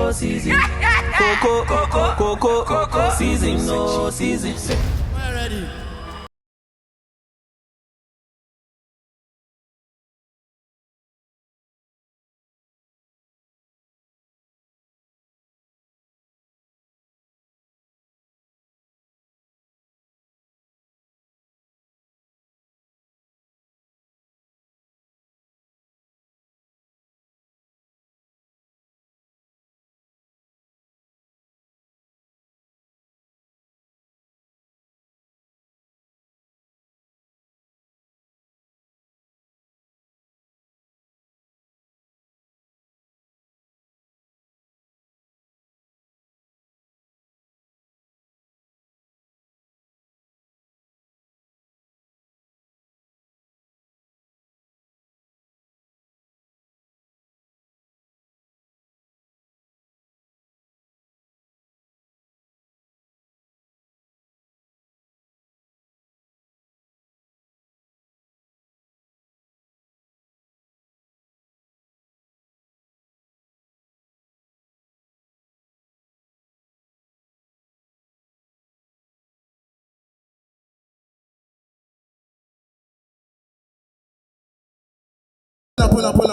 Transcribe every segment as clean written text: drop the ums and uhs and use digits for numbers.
no season. Coco, season, no season. We're ready.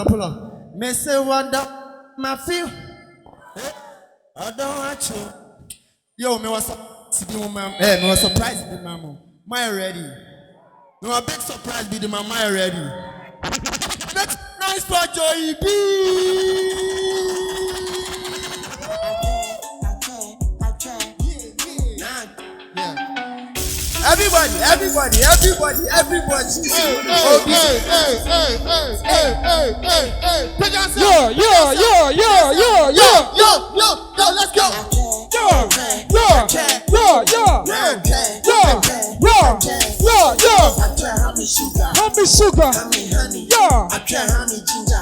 Pull up. Me say what up, my feel. I don't want you. Yo, me was surprised with mama. My ready. No a big surprise with the mama ready. Next nice for Joey B. Everybody. Yo, let's go. Honey sugar. Honey ginger.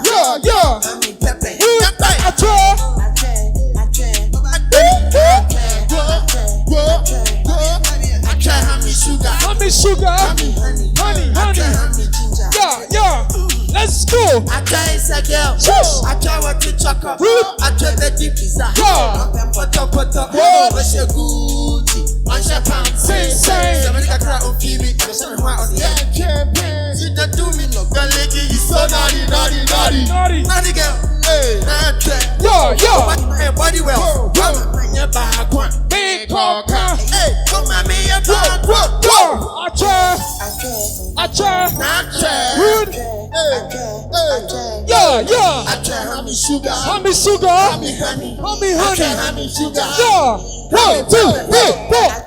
Honey pepper. Honey ginger. Let's go. I try is a girl. I try what to chocolate. I try the deep pizza. What's your Gucci? What's your pants? Somebody got cry on TV. I'm showing why on the campaign. You don't do me no girl. You so naughty girl. Hey, body well. Come on, your back one. Big cocker. Hey, come on, me your back one. I try. Good. Honey sugar. Honey sugar. 1, 2, 3, 4.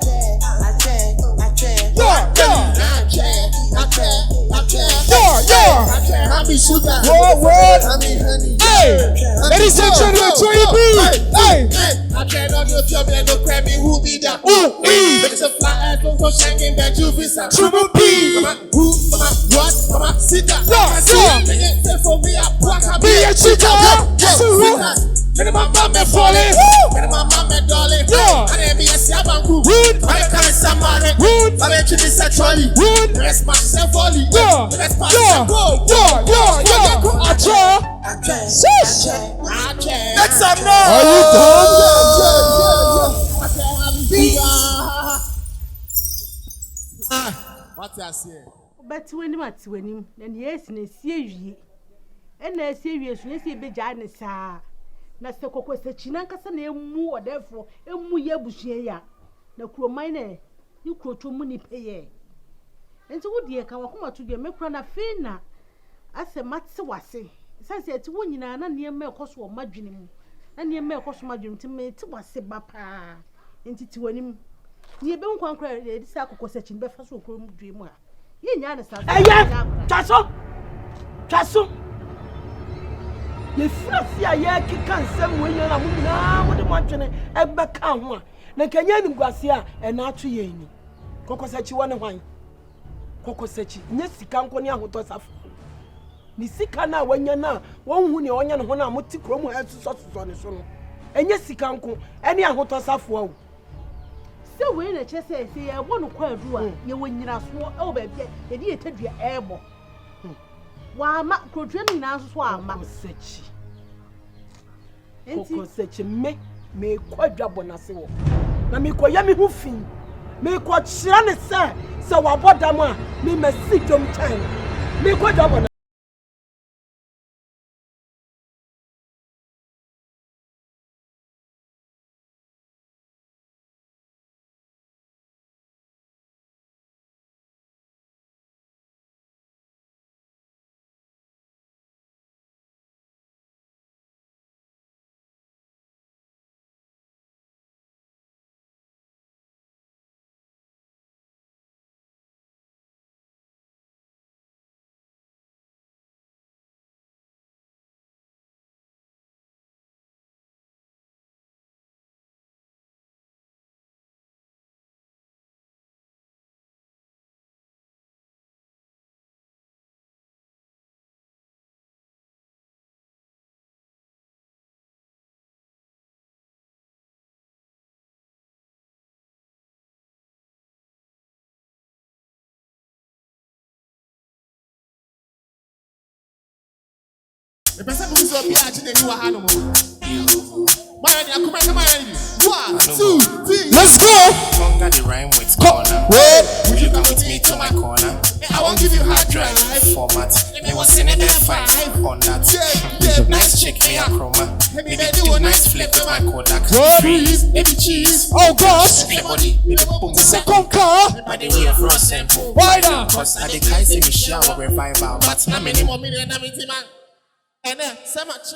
Honey sugar. What? Hey, ladies and gentlemen, Joey B. Hey. I can't know if you're no crappy who be that. It's a fly ass don't go shanking that you be some triple B. What? Sit down. For me, I be a cheater. My mama falling, my mama darling. I didn't be a sabanku. I can't somebody. I bet you this actually. Rest myself only. Let's pass it. That's some more. Are you done? What I say? But when you at when him, then yes, and see and I see you, you see, be Janice. Na se Kɔkɔsɛkyi Nkansah na emu odefo emu ye buhie ya na kuromai na ni kuroto mu ni peye enti wo de ka wakoma to de mekura na fe na ase mate wase sase ati wo nyina na ne ma ekoso o madwene mu na ne ma ekoso madwene ti me ti wase ba pa enti ti wanim ni ebe nkwankra de sa Kɔkɔsɛkyi be fa so okoro mu dwe mu a ye nya na sa twaso the Frasia Yaki can send when you're not with the mountain and back on na Kenyan Guasia and not to Yeni. Kɔkɔsɛkyi one wine. Kɔkɔsɛkyi, Nessika Konia Hotosaf. Nisika na when you're now, one who your onion when I'm multi-chromo as sauces on the son. And Yessikanko, any Hotosaf wow. So when a chess says, I want to call you when you're swore over, you did take your airborne. Why, Mac Crodrin now swam, Kɔkɔsɛkyi. Kɔkɔsɛkyi me Kwadwo bonase wo. Na me koya me hu fin. Me ko kyira ne se wabodam a me masi dom time. Me Kwadwo bonase. The person who's up here actually knew what happened. 1, 2, 3. Let's go. Conga the rhyme with corner. Will you come with me to my corner? I won't give you hard drive format. Me was in it 5 on that. Nice chick, me a chroma. Maybe do a nice flip with my Kodak. Freeze, baby cheese. Oh gosh. Play body, baby boom. Second car. By the way, for a sample. Why not? Cause I the guys in the shower revival. But I'm any more million than me, man. And then, so much,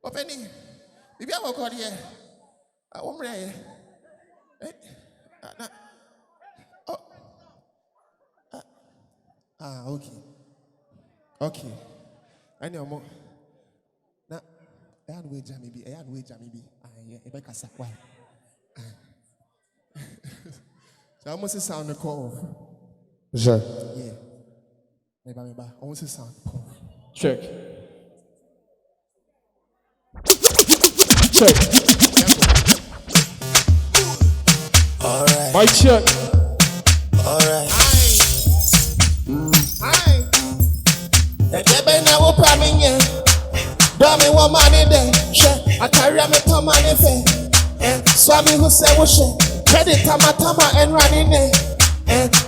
opening. Maybe I will call here. I won't read. Okay. I know more. Now, I had wage, maybe. I make a sack. Why? So I almost sound the call. Sure. Yeah. Maybe. I almost sound call. Check. alright. My check. Alright. Aye. Ebe na wo pa me nye. Do me wo money there. I carry me to money fe. So me who say wo she. Credit tama and running there.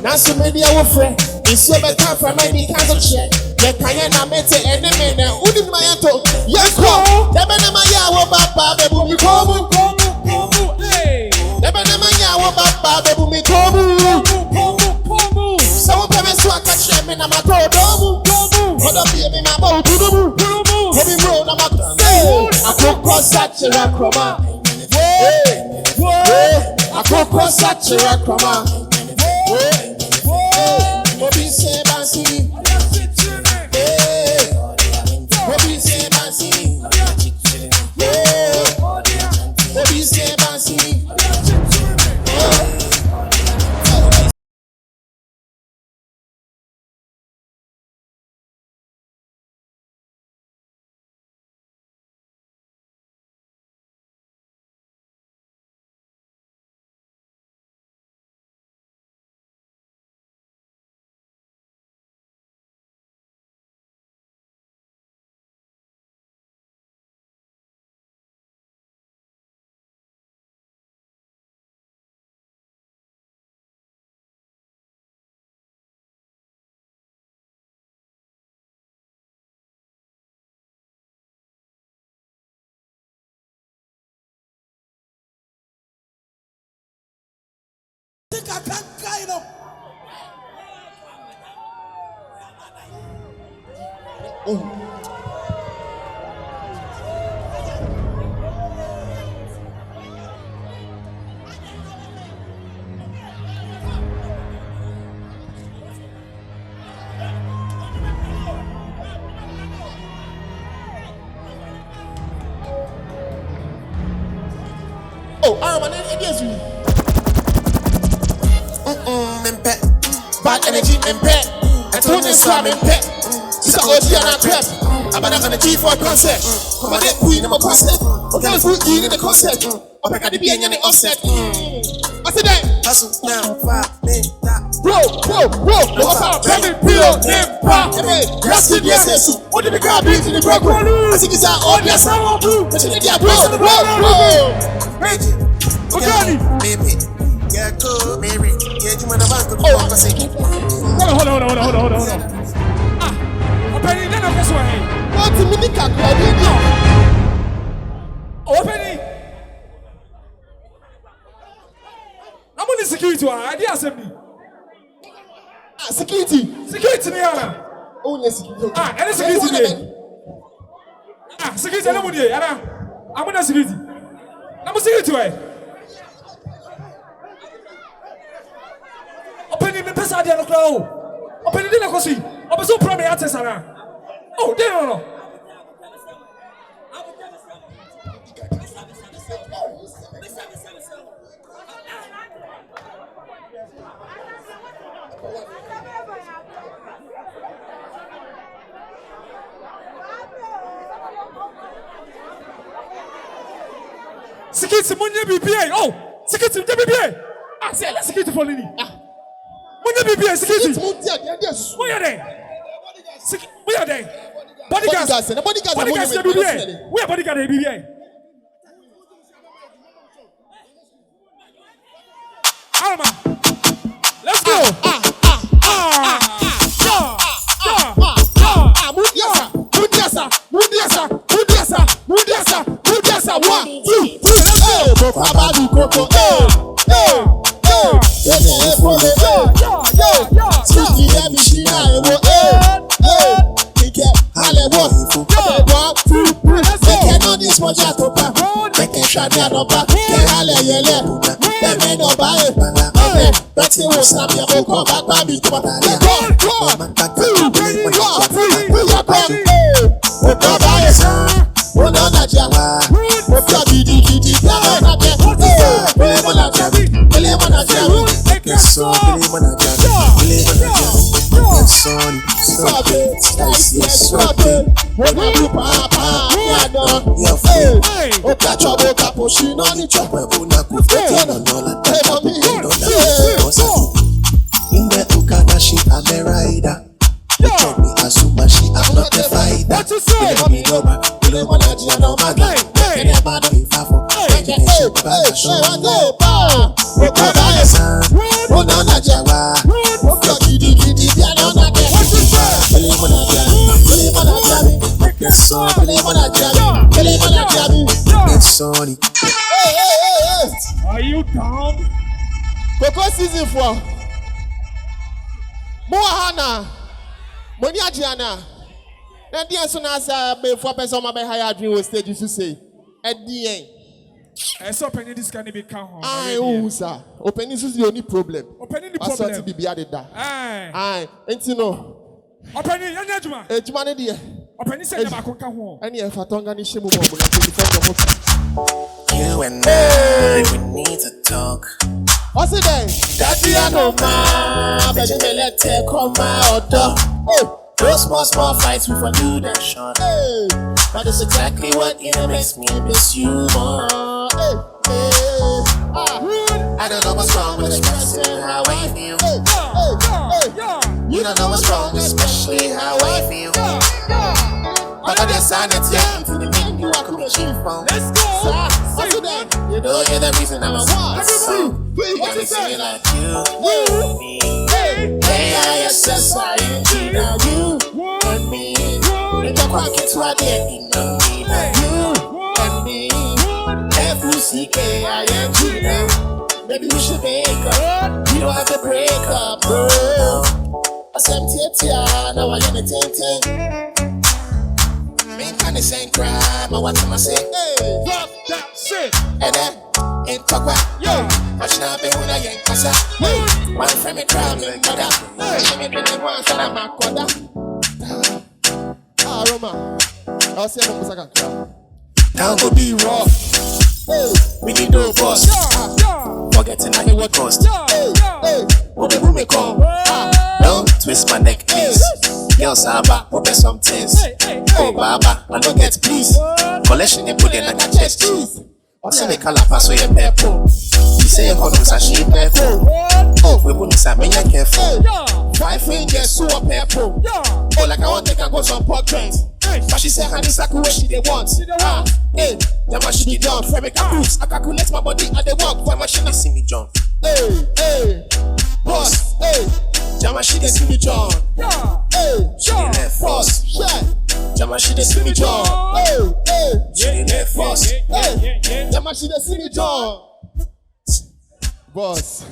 Now so media wo friend. It's so better for me cancel check. The kanya mete enemy na udi mayato. Yes go. Ebe na maya wo baba bebu mi komu. Hey. Ebe na maya wo baba bebu mi komu. So wo peme so akache me na mato. Hold up here, me my bow to the moon. Heavy road, I'm up. I could cross that Chiracroma. I could cross that Chiracroma. Bobby say Bansi. Bobby say Bansi. Bobby say Bansi. I can't kind of. My name is you. Bad energy and pet. I told you so I'm in pet. This is OG and I prep. I'm not gonna G for a concert. Come on, get queen in my concert. Okay, let's put you in the concert. I'm not gonna be in the offset. What's it then? now, 5 minutes. Whoa, what's up, baby? Yes, what did the car be to the broken? I think it's our audience. Baby, yeah, cool, baby. Yeah, you want to bank of Kɔkɔsɛkyi. Hold on. Opening, then I'm this way. What do you Kwadwo? Opening. I'm on the security. I did assembly. Security, Niana. Only security. Any security. Security, nobody. I'm on the security. I'm on security. Opening the person at the crowd. Opening the coffee. I'm so proud of you. Oh, they don't know. Skits, Munya BBA. Oh, Skits, BBA. Say, let's get it for Lily. Munya BBA, Skits. Where are they? Where are they? Bodyguards, BBA. Where bodyguard BBA? Alma, let's go. Mudiasa. 1, 2, Are you down? Koko season 4. Moana. Monia Giana. Now, dear son, as a before person, my higher dream was stage to say. At the end. I saw opening this can be count. Sir. Opening is the only problem. Opening the problem. I saw to be added that. Aye. And you know. Opening, young Juma. Ejumane dear. Opening said about Kɔkɔsɛkyi. And if I don't get any shame, You and I, we need to talk. What's it then? Daddy, I know ma, but you may let her come out. Those small fights we for do that short. But it's exactly what makes me miss you more. I don't know what's wrong with expressing how I feel. You don't know what's wrong, especially how I feel. But I decided to into the meaning you walk with you from. Let's go. You know you're the reason I'm a one. You got me singing like you, me. K-I-S-S-I-N-G. Now you and me. You don't quite get to a day, you know me. Now you and me. F-U-C-K-I-N-G. Now maybe we should make up. We don't have to break up, girl. I said, now I am a ting. Me kind of same crime, I want to say, hey, drop that shit. And then, in Kɔkɔsɛkyi, yeah. Watch now, be when I ain't Nkansah. One friend me crime, me mother. Me bring one, and I'm a quarter. Roma. I'll say I'm a Down go be rough. We need no boss. Forgetting how it cost. What the room me come? Don't twist my neck, please. Girls are back, open some things. Oh, Baba, I don't get please. Collection, they put in like a chest cheese. Also the color pass so your purple. You say your colors are she purple. Oh, we wouldn't say me careful. 5 fingers so purple. Oh, like I want to take and go some pork joints. But she said, honey, sack what she they want. Hey, the machine down. For make a boost, I calculate my body and they walk. For machine, they see me jump. Hey, boss, hey. Jama she dey see me John. Hey, she dey left first. Jama she dey see me John. Hey, she dey left first. Hey, Jama she dey see me John. Boss,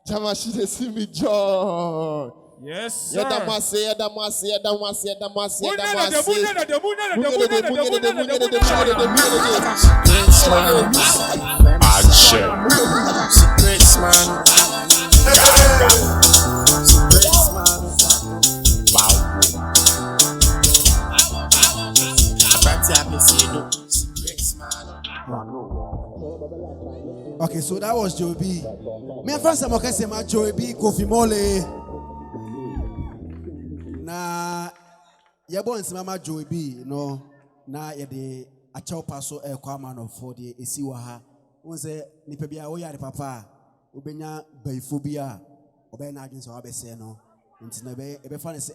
Jama she dey see me John. Yes, sir. Secrets, man. Okay, so that was Joey B. Me and friends, I'm okay, say my Joey B. Kofi Mole. Na, ya born si mama Joey B. No, na ya de a chow paso kwa man for the esiwaha. Unse ni pebia oya de papa. Ubenya baifobia. Obena against our best no. It's never ebe fan is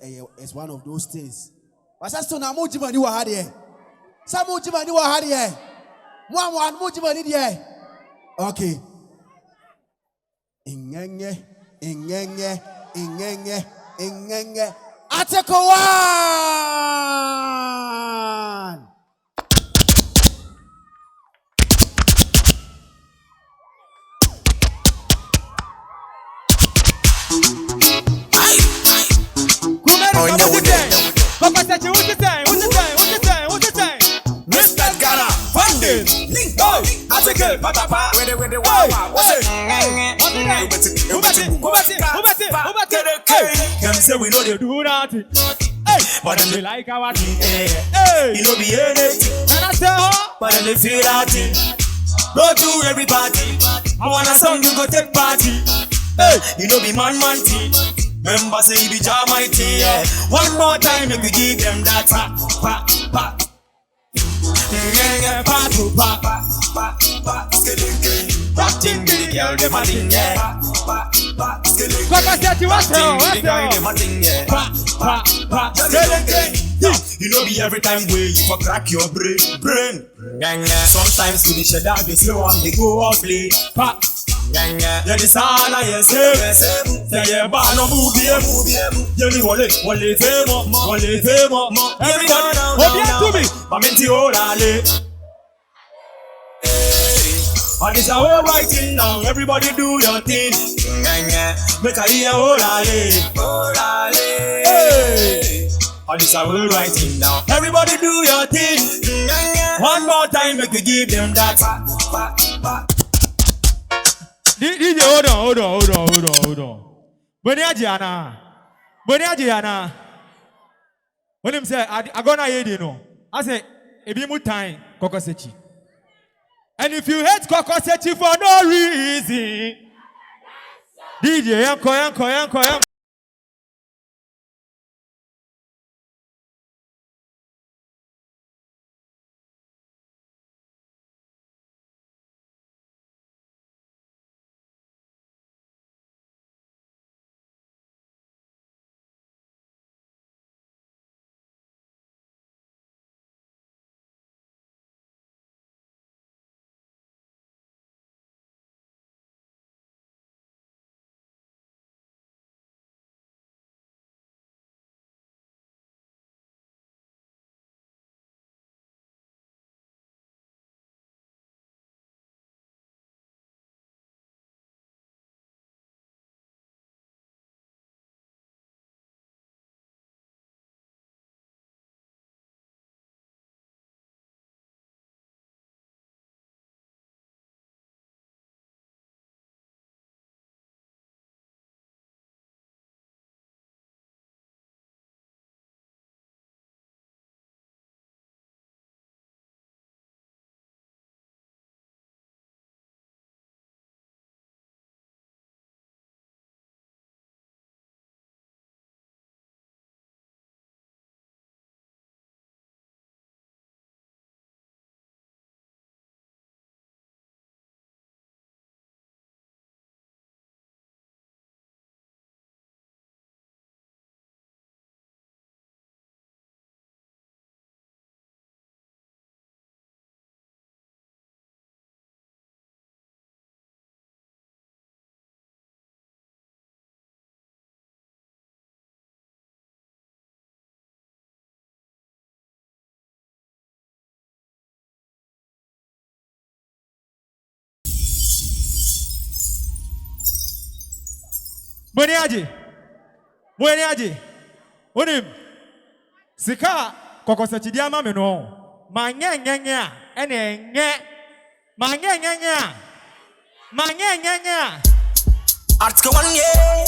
one of those things. But that's still na mujiba ni wa hadi. Sa mujiba ni wa hadi. Mwa mujiba ni die. Okay. Ingenge. Article 1. Kɔkɔsɛkyi, what you say? Mr. Ghana, funding, link, article, papa, with the wawa, Them say we know they do nothing, but them they like our thing. you know be anything, And I say, oh, but then they feel that thing. Go to every party, I want a song to go take party. You know be man thing. Remember say you be Jamaican, yeah. One more time if we give them that pa. Rockin' with the girl, them a thing, yeah. Kɔkɔsɛkyi, what's You know be every time way you for crack your brain. Sometimes we shut down, they slow and they go off late. Yeah, the sana yes, yeah, but no move. You ni wale femo. Everybody, to me. Mamenti orale. And it's our writing now. Everybody do your thing. Make a hear orale. And it's our writing now. Everybody do your thing. One more time, make we give them that. DJ, hold on. When Jiana. When him say, I gonna hear you know. I say, if you time, Kɔkɔsɛkyi. And if you hate Kɔkɔsɛkyi for no reason, DJ, yanko. Mwenyaji. Unim. Sika Kɔkɔsɛkyi di ama me no. Manyanya ene nye. Manyanya. Article 1 yeah.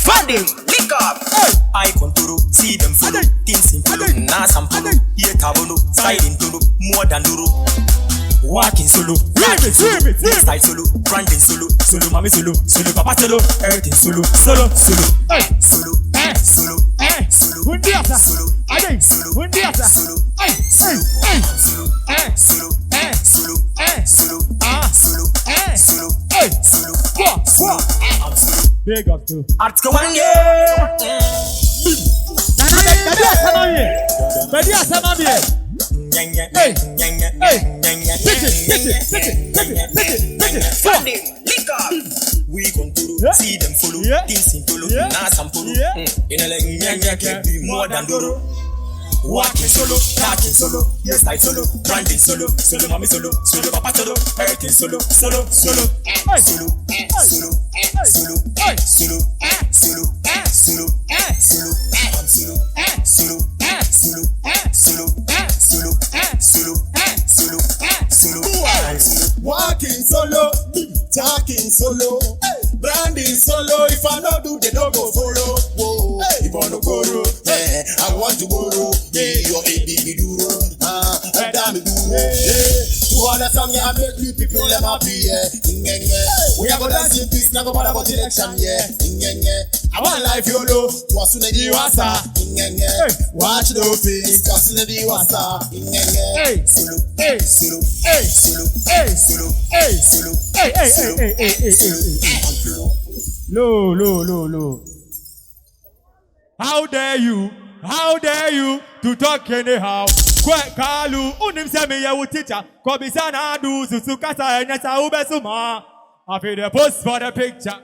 Funny, lick up. I control, see them follow. Things in follow, now some follow. Here tabolo, side in tolo, more than duro. Walking solo, walking solo, side solo, branding solo, solo mami solo, solo papa solo, everything solo, solo, solo, solo, solo, solo, solo, solo, Big up to Article 1 yeah. We control, see them follow, things in follow, now some follow. In a leg, more than doro. Walking solo, talking solo, yes I solo, branding solo, solo mami solo, solo papa solo, everything solo, solo, solo, solo, solo, solo, solo, solo, solo, solo, I'm solo, solo, solo, solo, solo, solo, solo, solo, walking solo, talking solo, branding solo. If I don't do, they don't go follow. Whoa, if I don't go, I want to borrow. Your baby duro, damn it duro. To understand me, I make you people let me be. We are gonna dance in peace, never bother about election, yeah. I want life YOLO, what's in the wasa? Watch the face, what's in the wasa? Solo, solo, solo, solo, solo, Low. How dare you to talk anyhow? Kalu unim semi ya teacher. Kobisana do susukasa enyasa ubesuma. I feel the post for the picture.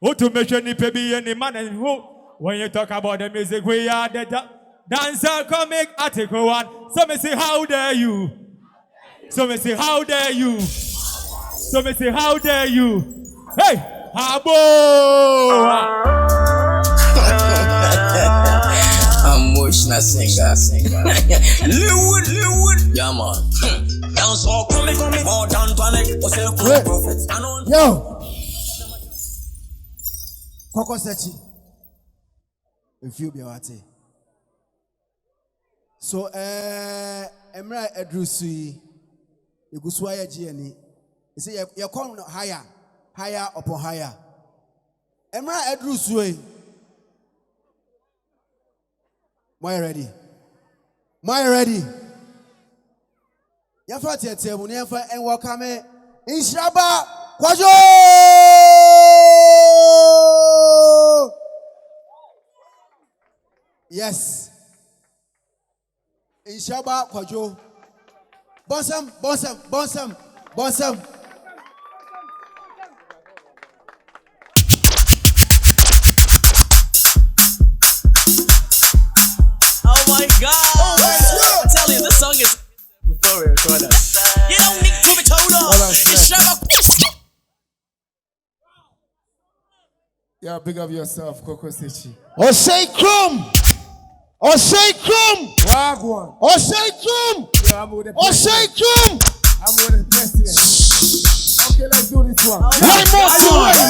Automation ni pebi any man and who. When you talk about the music, we are the dancer comic article 1. So me say how dare you? Hey, Habo! Emotional singer. Lewood. Yeah, man. Dance all coming, more than panic. Yo! Kɔkɔsɛkyi. If you be what? So, Emra Edrusi, you go swaya GNE. You say, you're calling higher upon higher. Emra Edrusi. Am I ready? Yafa tete mu ne yafa en wakame Inshaba Kwadwo. Yes. Inshaba Kwadwo. Bonsam. Oh my God! I tell you, this song is before we record it. You don't need to be told off. Yeah, big up yourself, Kɔkɔsɛkyi. Osei Krum. Wagwan. Osei Krum. I'm with the president. Okay, let's do this one. One more time.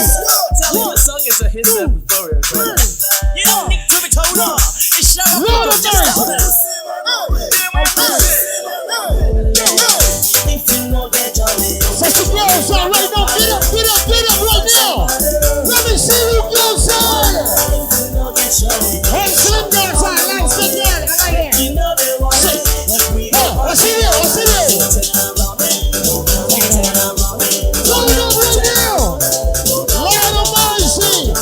Tell you, this song is a hit before we record it. You don't need to be told off. It's Lord of mercy. Such a girls are right now. Get up right now. Let me see you girls on. Hey, slim girls on. Let's get there. I like it. What's in there? Turn it up right now. Lord of mercy.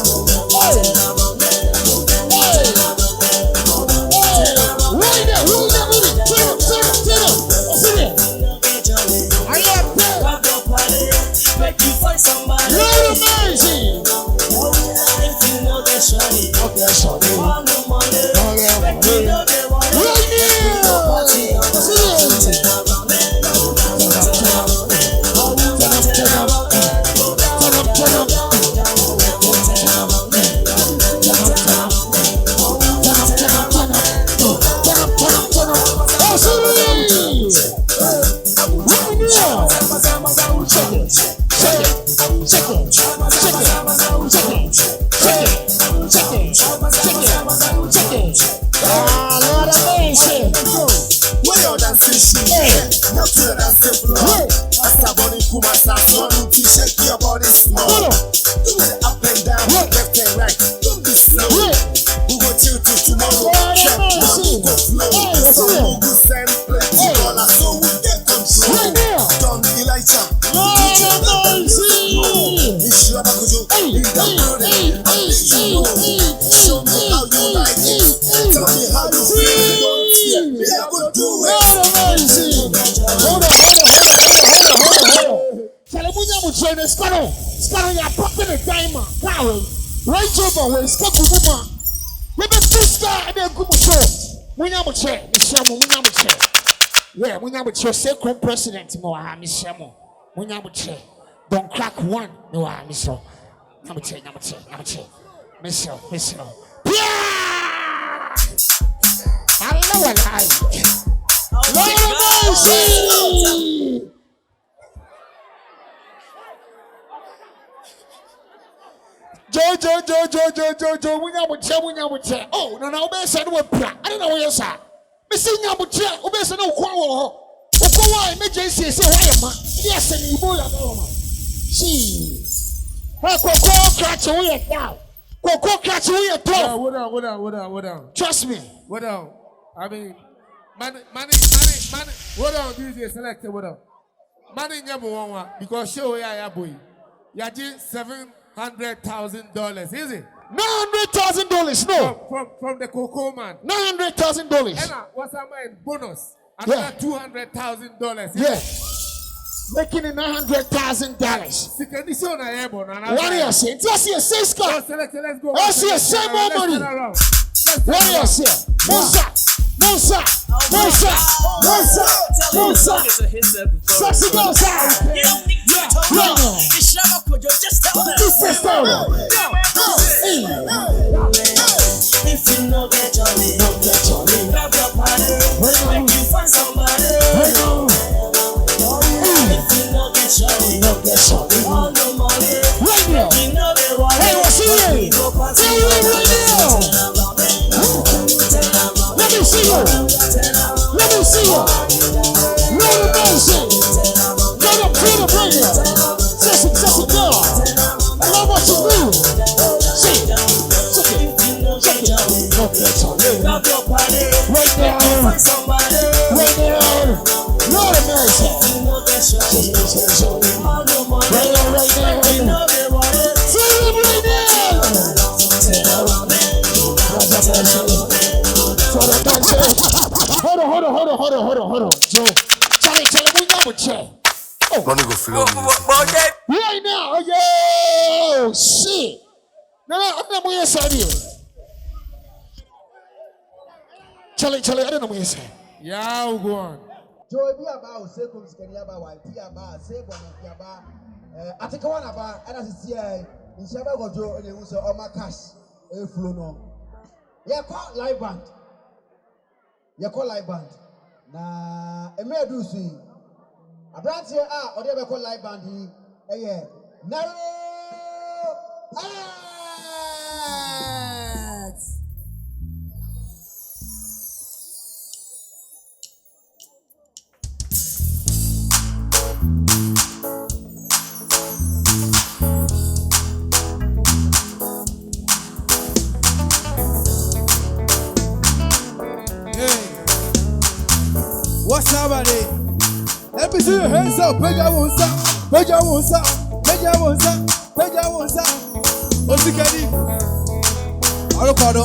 Kuma starts running to shake your body slow. Do it up and down, left and right. Don't be slow. We go chill till tomorrow. Check who go flow. Some who go send plenty dollars so we get control. Don Elijah, it's your Bakujo in the building. Show me how you like it. Tell me how you feel. Don't fear me, I will do it. Hold on. Telemunya muchene Sparrow ya popping a diamond. Power. Right over where stop with woman. We be sister and then go show. Munya muche, Michelle Munya muche. Yeah, Munya muche say come president mo ha Michelle. Munya muche. Don't crack one. No ha Michelle. Nyamuche. Michelle. Yeah! I know what I Lord of mercy! Joe, Munyamuche. Oh, no, Obey said, I don't know where you're at. Missing Yamuche, Obey said, no, Quawo. Why, emergency, say, why am I? Yes, and you will have over. See, Coco catch away now. Coco catch away at 12. What down? Trust me. What down? I mean, money. What down? DJ selected. What down? Money never one because show ya boy. Ya did $700,000, is it? $900,000, no. From the Coco man. $900,000. And what's that man? Bonus. Another $200,000. Yeah. Making it $900,000. What are you saying? Just see a six car. Let's go. I see a same more money. What are you saying? Monsa. Sexy girls out. This is story. If you know get jolly, grab your party, make you find somebody. If you know get jolly, all the money. Right now. You know they want Hey, what's he doing? Let me see you. Lord of mercy. Let them feel the radio. Sexy girl. I love what you do. See. grab your party, Right there. find somebody. Right there. Lord of mercy. You know get jolly, all the money. Right there. You know they want it. Celebrate it. Hold on. Joe, tell him we got a check. Money go flow. Right now, yo, shit. No, I'm not going to say it. Charlie, I don't know what you say. Yeah, we'll go on. Joe, be about say come skeni about white about say bonnet about ateka one about and as see in shaba go Joe and you say all my cash e flow no. You call live band. Na eme do see. Abrantie a ode be call live band yi eh narrow What's somebody? Let me see your hands up. Put your ones up. What's the candy? Alopado.